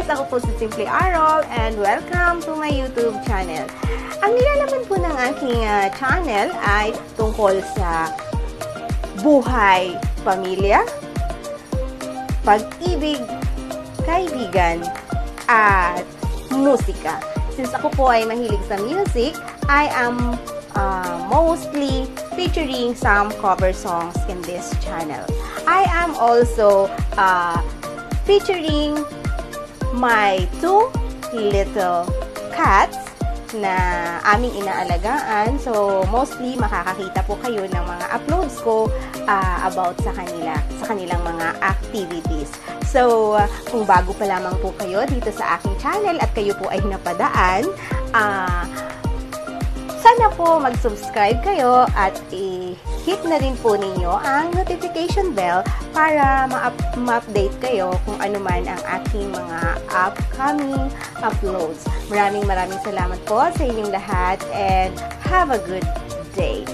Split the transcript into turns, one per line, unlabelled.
guys! Ako po si Simply Arol and welcome to my YouTube channel. Ang nilalaman po ng aking channel ay tungkol sa buhay, pamilya, pag-ibig, kaibigan, at musika. Since ako po ay mahilig sa music, I am mostly featuring some cover songs in this channel. I am also featuring my two little cats na aming inaalagaan. So, mostly makakakita po kayo ng mga uploads ko about sa kanilang mga activities. So, kung bago pa lamang po kayo dito sa aking channel at kayo po ay napadaan, sana po mag-subscribe kayo at i-hit na rin po ninyo ang notification bell para ma-update kayo kung ano man ang aking mga upcoming uploads. Maraming salamat po sa inyong lahat and have a good day.